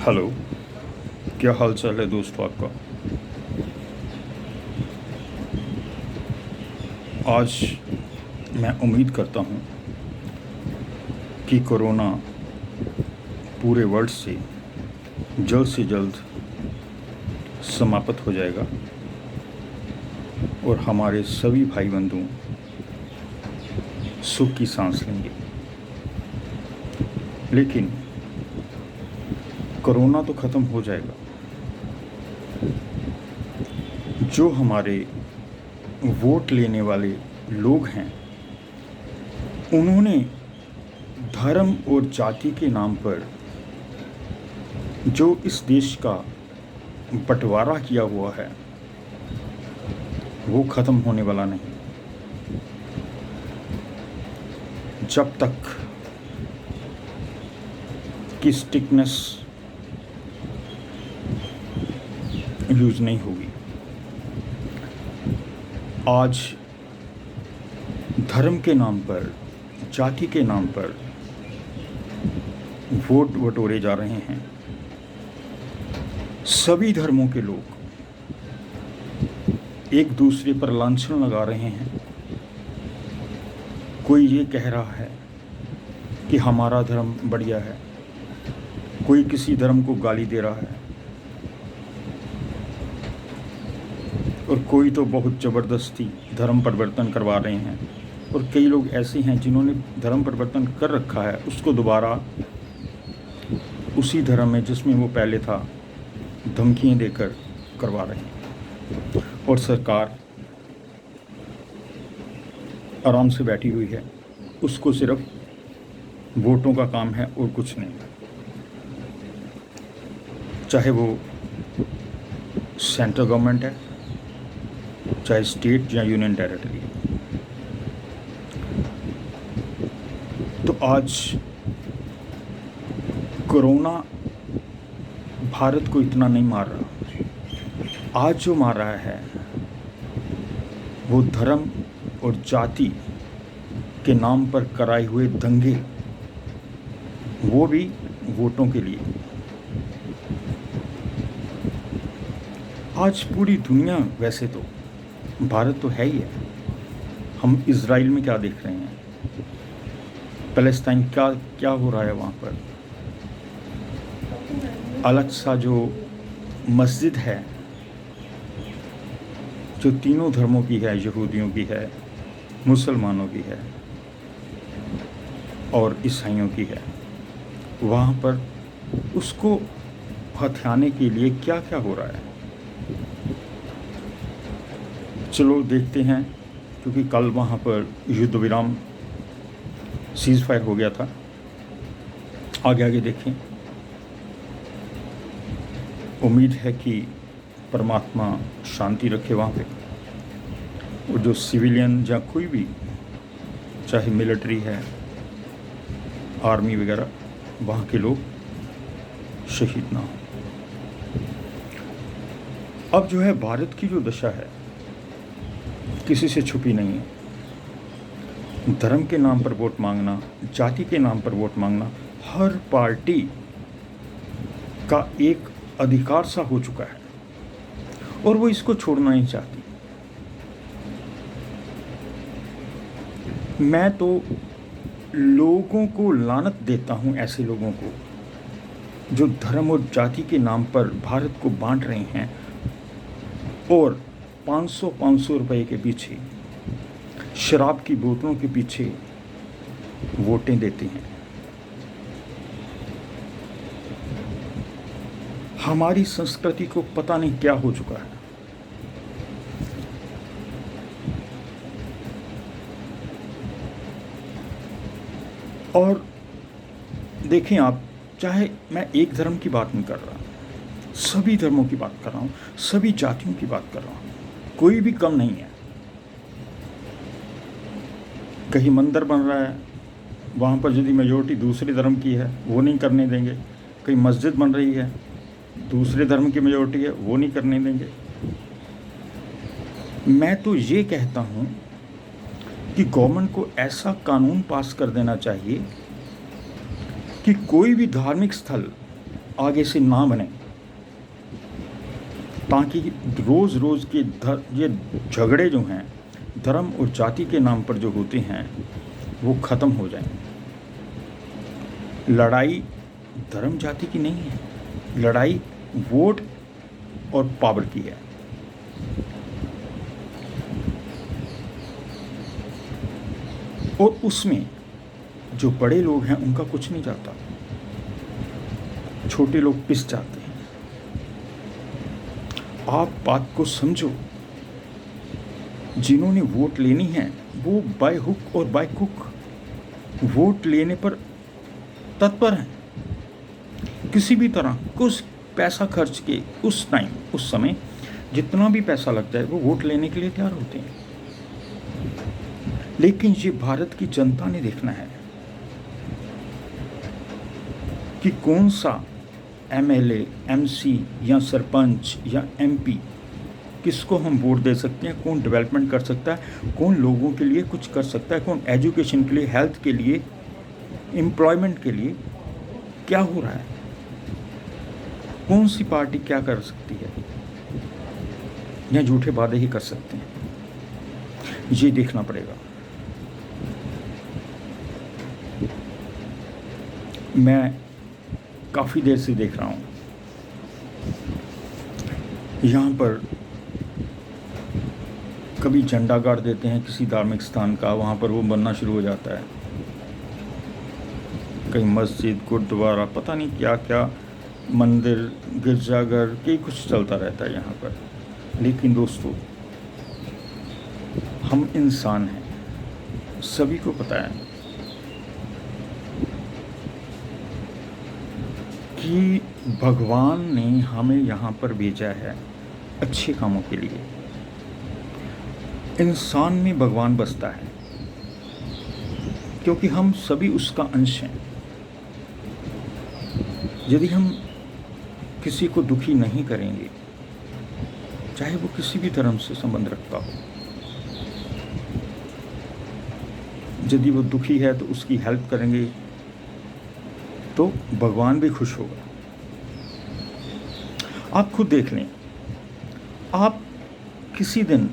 Hello. क्या हाल चाल है दोस्तों आपका। आज मैं उम्मीद करता हूँ कि कोरोना पूरे वर्ल्ड से जल्द समाप्त हो जाएगा और हमारे सभी भाई बंधु सुख की सांस लेंगे। लेकिन कोरोना तो ख़त्म हो जाएगा, जो हमारे वोट लेने वाले लोग हैं उन्होंने धर्म और जाति के नाम पर जो इस देश का बंटवारा किया हुआ है वो ख़त्म होने वाला नहीं। जब तक कि स्टिकनेस यूज़ नहीं होगी। आज धर्म के नाम पर, जाति के नाम पर वोट बटोरे जा रहे हैं। सभी धर्मों के लोग एक दूसरे पर लांछन लगा रहे हैं। कोई ये कह रहा है कि हमारा धर्म बढ़िया है, कोई किसी धर्म को गाली दे रहा है और कोई तो बहुत ज़बरदस्ती धर्म परिवर्तन करवा रहे हैं। और कई लोग ऐसे हैं जिन्होंने धर्म परिवर्तन कर रखा है, उसको दोबारा उसी धर्म में जिसमें वो पहले था धमकियाँ देकर करवा रहे हैं। और सरकार आराम से बैठी हुई है, उसको सिर्फ वोटों का काम है और कुछ नहीं। चाहे वो सेंट्रल गवर्नमेंट है, चाहे स्टेट या यूनियन टेरिटरी। तो आज कोरोना भारत को इतना नहीं मार रहा। आज जो मार रहा है वो धर्म और जाति के नाम पर कराए हुए दंगे, वो भी वोटों के लिए। आज पूरी दुनिया, वैसे तो भारत तो है ही है, हम इज़राइल में क्या देख रहे हैं, पैलेस्टाइन क्या क्या हो रहा है वहाँ पर। अल-अक्सा जो मस्जिद है, जो तीनों धर्मों की है, यहूदियों की है, मुसलमानों की है और ईसाइयों की है, वहाँ पर उसको हथियाने के लिए क्या क्या हो रहा है। चलो देखते हैं, क्योंकि कल वहाँ पर युद्ध विराम सीज़ फायर हो गया था। आगे आगे देखें। उम्मीद है कि परमात्मा शांति रखे वहाँ पे, और जो सिविलियन या कोई भी, चाहे मिलिट्री है, आर्मी वगैरह, वहाँ के लोग शहीद ना हो। अब जो है भारत की जो दशा है किसी से छुपी नहीं है। धर्म के नाम पर वोट मांगना, जाति के नाम पर वोट मांगना हर पार्टी का एक अधिकार सा हो चुका है और वो इसको छोड़ना नहीं चाहती। मैं तो लोगों को लानत देता हूं, ऐसे लोगों को जो धर्म और जाति के नाम पर भारत को बांट रहे हैं और 500 रुपए के पीछे, शराब की बोतलों के पीछे वोटें देते हैं। हमारी संस्कृति को पता नहीं क्या हो चुका है। और देखें आप, चाहे मैं एक धर्म की बात नहीं कर रहा, सभी धर्मों की बात कर रहा हूँ, सभी जातियों की बात कर रहा हूँ, कोई भी कम नहीं है। कहीं मंदिर बन रहा है, वहाँ पर यदि मेजोरिटी दूसरे धर्म की है वो नहीं करने देंगे। कहीं मस्जिद बन रही है, दूसरे धर्म की मेजोरिटी है, वो नहीं करने देंगे। मैं तो ये कहता हूँ कि गवर्नमेंट को ऐसा कानून पास कर देना चाहिए कि कोई भी धार्मिक स्थल आगे से ना बने, ताकि रोज़ रोज़ के ये झगड़े जो हैं धर्म और जाति के नाम पर जो होते हैं वो ख़त्म हो जाएं। लड़ाई धर्म जाति की नहीं है, लड़ाई वोट और पावर की है। और उसमें जो बड़े लोग हैं उनका कुछ नहीं जाता, छोटे लोग पिस जाते हैं। आप बात को समझो, जिन्होंने वोट लेनी है वो बाय हुक और बाय कुक वोट लेने पर तत्पर हैं। किसी भी तरह कुछ पैसा खर्च के उस टाइम उस समय जितना भी पैसा लग जाए वो वोट लेने के लिए तैयार होते हैं। लेकिन ये भारत की जनता ने देखना है कि कौन सा एमएलए, एमसी या सरपंच या एमपी किसको हम वोट दे सकते हैं, कौन डेवलपमेंट कर सकता है, कौन लोगों के लिए कुछ कर सकता है, कौन एजुकेशन के लिए, हेल्थ के लिए, एम्प्लॉयमेंट के लिए क्या हो रहा है, कौन सी पार्टी क्या कर सकती है या झूठे वादे ही कर सकते हैं, ये देखना पड़ेगा। मैं काफ़ी देर से देख रहा हूँ यहाँ पर कभी झंडा गाड़ देते हैं किसी धार्मिक स्थान का, वहाँ पर वो बनना शुरू हो जाता है, कहीं मस्जिद, गुरुद्वारा, पता नहीं क्या क्या, मंदिर, गिरजाघर, कई कुछ चलता रहता है यहाँ पर। लेकिन दोस्तों, हम इंसान हैं, सभी को पता है कि भगवान ने हमें यहाँ पर भेजा है अच्छे कामों के लिए। इंसान में भगवान बसता है क्योंकि हम सभी उसका अंश हैं। यदि हम किसी को दुखी नहीं करेंगे, चाहे वो किसी भी धर्म से संबंध रखता हो, यदि वो दुखी है तो उसकी हेल्प करेंगे तो भगवान भी खुश होगा। आप खुद देख लें, आप किसी दिन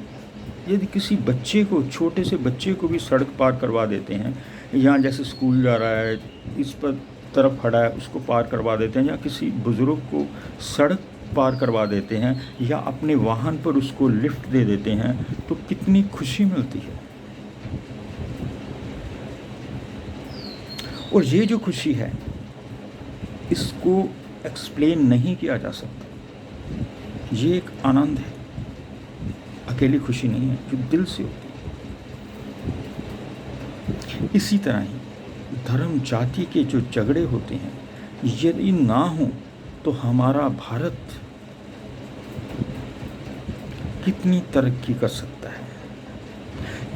यदि किसी बच्चे को, छोटे से बच्चे को भी सड़क पार करवा देते हैं, या जैसे स्कूल जा रहा है इस पर तरफ खड़ा है उसको पार करवा देते हैं, या किसी बुज़ुर्ग को सड़क पार करवा देते हैं, या अपने वाहन पर उसको लिफ्ट दे देते हैं, तो कितनी खुशी मिलती है। और ये जो खुशी है इसको एक्सप्लेन नहीं किया जा सकता। ये एक आनंद है, अकेली खुशी नहीं है, जो दिल से होती है। इसी तरह ही धर्म जाति के जो झगड़े होते हैं, यदि ना हो तो हमारा भारत कितनी तरक्की कर सकता है।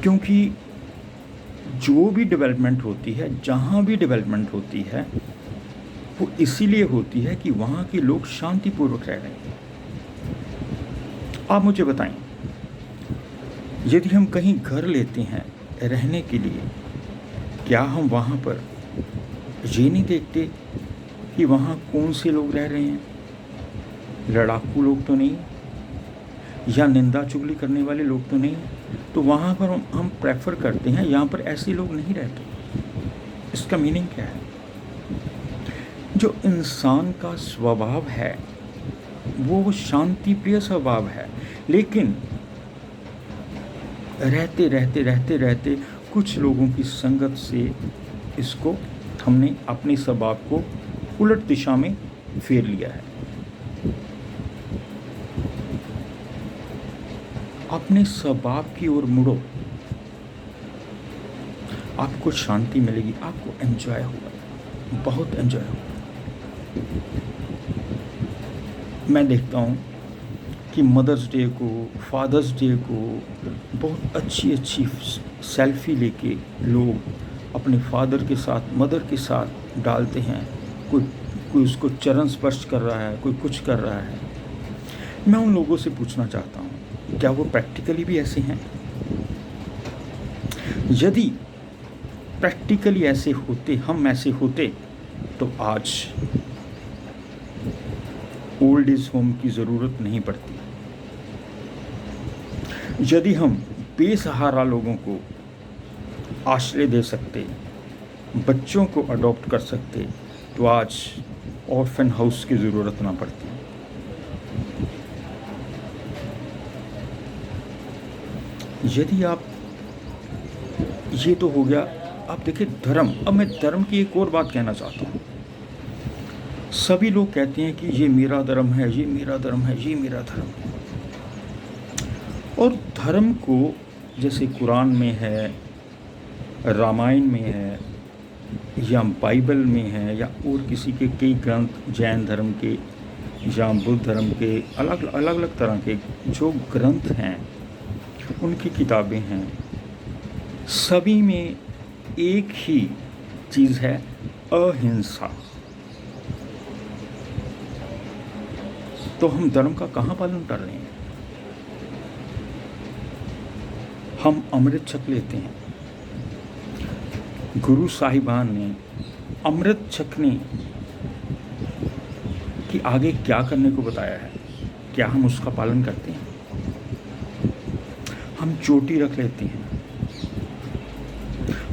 क्योंकि जो भी डेवलपमेंट होती है, जहाँ भी डेवलपमेंट होती है, वो इसीलिए होती है कि वहाँ के लोग शांतिपूर्वक रह रहे हैं। आप मुझे बताएं, यदि हम कहीं घर लेते हैं रहने के लिए, क्या हम वहाँ पर ये नहीं देखते कि वहाँ कौन से लोग रह रहे हैं? लड़ाकू लोग तो नहीं, या निंदा चुगली करने वाले लोग तो नहीं। तो वहाँ पर हम प्रेफर करते हैं, यहाँ पर ऐसे लोग नहीं रहते। इसका मीनिंग क्या है? जो इंसान का स्वभाव है वो शांति प्रिय स्वभाव है, लेकिन रहते रहते रहते रहते कुछ लोगों की संगत से इसको हमने अपने स्वभाव को उलट दिशा में फेर लिया है। अपने स्वभाव की ओर मुड़ो, आपको शांति मिलेगी, आपको एंजॉय होगा, बहुत एंजॉय होगा। मैं देखता हूँ कि मदर्स डे को, फादर्स डे को बहुत अच्छी अच्छी सेल्फी लेके लोग अपने फादर के साथ, मदर के साथ डालते हैं। कोई उसको चरण स्पर्श कर रहा है, कोई कुछ कर रहा है। मैं उन लोगों से पूछना चाहता हूँ, क्या वो प्रैक्टिकली भी ऐसे हैं? यदि प्रैक्टिकली ऐसे होते, हम ऐसे होते, तो आज ओल्ड एज होम की ज़रूरत नहीं पड़ती। यदि हम बेसहारा लोगों को आश्रय दे सकते, बच्चों को अडॉप्ट कर सकते, तो आज ऑर्फन हाउस की ज़रूरत ना पड़ती। यदि आप, ये तो हो गया, आप देखिए धर्म। अब मैं धर्म की एक और बात कहना चाहता हूँ। सभी लोग कहते हैं कि ये मेरा धर्म है, ये मेरा धर्म है, ये मेरा धर्म है। और धर्म को जैसे कुरान में है, रामायण में है, या बाइबल में है, या और किसी के कई ग्रंथ, जैन धर्म के या बुद्ध धर्म के, अलग अलग तरह के जो ग्रंथ हैं, उनकी किताबें हैं, सभी में एक ही चीज़ है, अहिंसा। तो हम धर्म का कहाँ पालन कर रहे हैं? हम अमृत छक लेते हैं। गुरु साहिबान ने अमृत छकने कि आगे क्या करने को बताया है, क्या हम उसका पालन करते हैं? हम चोटी रख लेते हैं,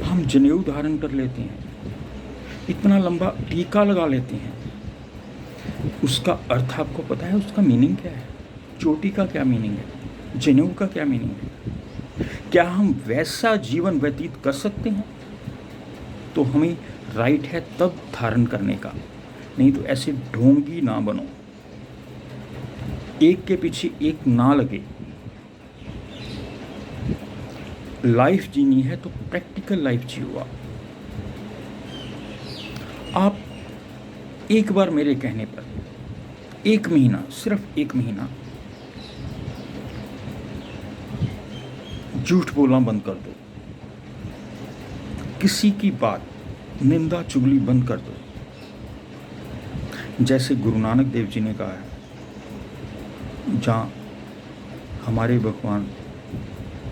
हम जनेऊ धारण कर लेते हैं, इतना लंबा टीका लगा लेते हैं। उसका अर्थ आपको पता है? उसका मीनिंग क्या है? चोटी का क्या मीनिंग है? जनेऊ का क्या मीनिंग है? क्या हम वैसा जीवन व्यतीत कर सकते हैं? तो हमें राइट है तब धारण करने का, नहीं तो ऐसे ढोंगी ना बनो, एक के पीछे एक ना लगे। लाइफ जीनी है तो प्रैक्टिकल लाइफ जियो। आप एक बार मेरे कहने पर 1 महीना, सिर्फ 1 महीना झूठ बोलना बंद कर दो, किसी की बात, निंदा चुगली बंद कर दो। जैसे गुरु नानक देव जी ने कहा है, जहाँ हमारे भगवान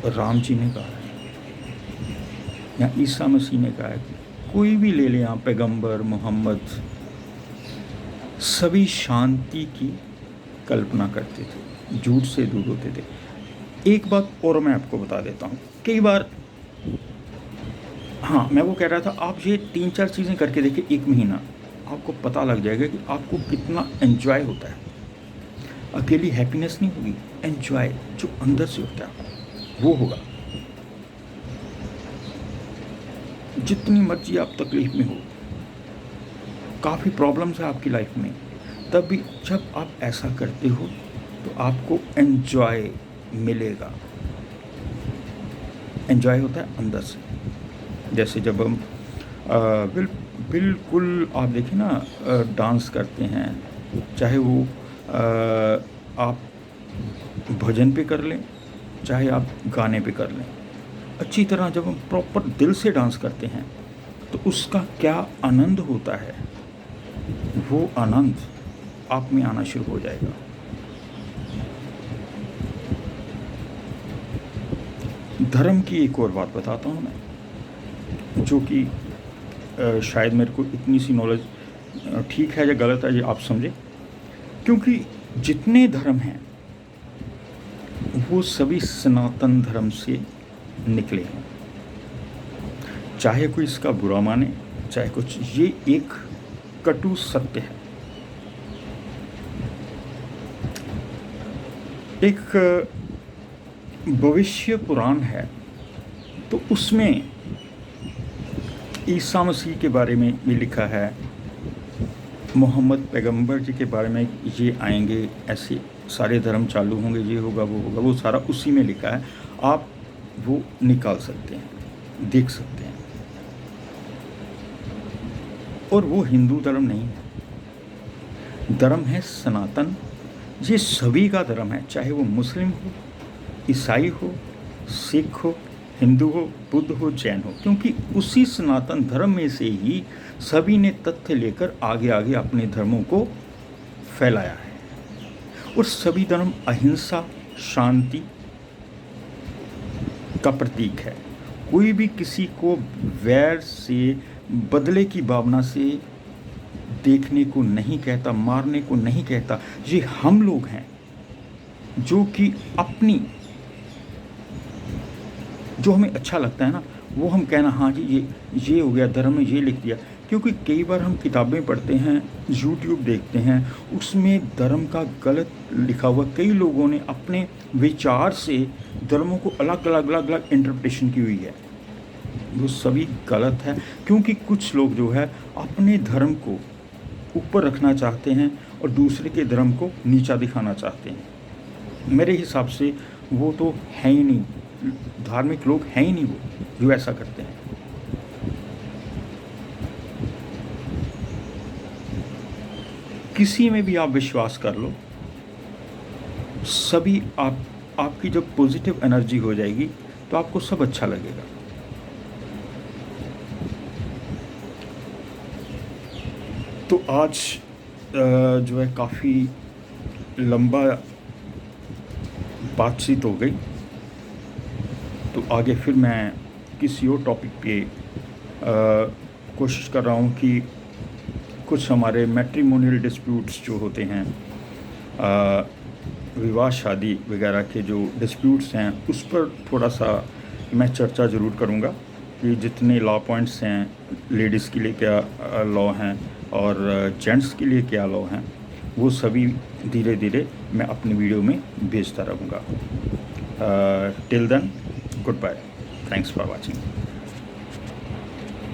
राम जी ने कहा है, या ईसा मसीह ने कहा है, कोई भी ले लें आप, पैगंबर मोहम्मद, सभी शांति की कल्पना करते थे, झूठ से दूर होते थे। एक बात और मैं आपको बता देता हूँ, कई बार, हाँ मैं वो कह रहा था, आप ये 3-4 चीज़ें करके देखिए 1 महीना, आपको पता लग जाएगा कि आपको कितना एंजॉय होता है। अकेली हैप्पीनेस नहीं होगी, एंजॉय जो अंदर से होता है वो होगा। जितनी मर्जी आप तकलीफ में हो, काफ़ी प्रॉब्लम्स है आपकी लाइफ में, तब भी जब आप ऐसा करते हो तो आपको एंजॉय मिलेगा। एंजॉय होता है अंदर से। जैसे जब हम बिल्कुल आप देखिए ना, डांस करते हैं, चाहे वो आप भजन पे कर लें, चाहे आप गाने पे कर लें, अच्छी तरह जब हम प्रॉपर दिल से डांस करते हैं तो उसका क्या आनंद होता है, वो आनंद आप में आना शुरू हो जाएगा। धर्म की एक और बात बताता हूँ मैं, जो कि शायद मेरे को इतनी सी नॉलेज, ठीक है या गलत है ये आप समझे, क्योंकि जितने धर्म हैं वो सभी सनातन धर्म से निकले हैं। चाहे कोई इसका बुरा माने, चाहे कुछ, ये एक कटु सत्य है। एक भविष्य पुराण है, तो उसमें ईसा मसीह के बारे में भी लिखा है, मोहम्मद पैगंबर जी के बारे में, ये आएंगे, ऐसे सारे धर्म चालू होंगे, ये होगा वो होगा, वो सारा उसी में लिखा है। आप वो निकाल सकते हैं, देख सकते हैं। और वो हिंदू धर्म नहीं है, धर्म है सनातन। ये सभी का धर्म है, चाहे वो मुस्लिम हो, ईसाई हो, सिख हो, हिंदू हो, बुद्ध हो, जैन हो, क्योंकि उसी सनातन धर्म में से ही सभी ने तथ्य लेकर आगे आगे अपने धर्मों को फैलाया है। और सभी धर्म अहिंसा, शांति का प्रतीक है। कोई भी किसी को वैर से, बदले की भावना से देखने को नहीं कहता, मारने को नहीं कहता। ये हम लोग हैं जो कि अपनी, जो हमें अच्छा लगता है ना, वो हम कहना हाँ जी ये हो गया, धर्म में ये लिख दिया। क्योंकि कई बार हम किताबें पढ़ते हैं, यूट्यूब देखते हैं, उसमें धर्म का गलत लिखा हुआ, कई लोगों ने अपने विचार से धर्मों को अलग अलग अलग अलग इंटरप्रिटेशन की हुई है। वो सभी गलत है, क्योंकि कुछ लोग जो है अपने धर्म को ऊपर रखना चाहते हैं और दूसरे के धर्म को नीचा दिखाना चाहते हैं। मेरे हिसाब से वो तो है ही नहीं, धार्मिक लोग हैं ही नहीं वो जो ऐसा करते हैं। किसी में भी आप विश्वास कर लो, सभी आपकी जब पॉजिटिव एनर्जी हो जाएगी तो आपको सब अच्छा लगेगा। तो आज जो है काफ़ी लंबा बातचीत हो गई, तो आगे फिर मैं किसी और टॉपिक पे कोशिश कर रहा हूँ कि कुछ हमारे मैट्रिमोनियल डिस्प्यूट्स जो होते हैं, विवाह शादी वगैरह के जो डिस्प्यूट्स हैं, उस पर थोड़ा सा मैं चर्चा ज़रूर करूँगा कि जितने लॉ पॉइंट्स हैं, लेडीज़ के लिए क्या लॉ हैं और जेंट्स के लिए क्या लॉ हैं, वो सभी धीरे धीरे मैं अपनी वीडियो में भेजता रहूँगा। Till then, goodbye, thanks for watching.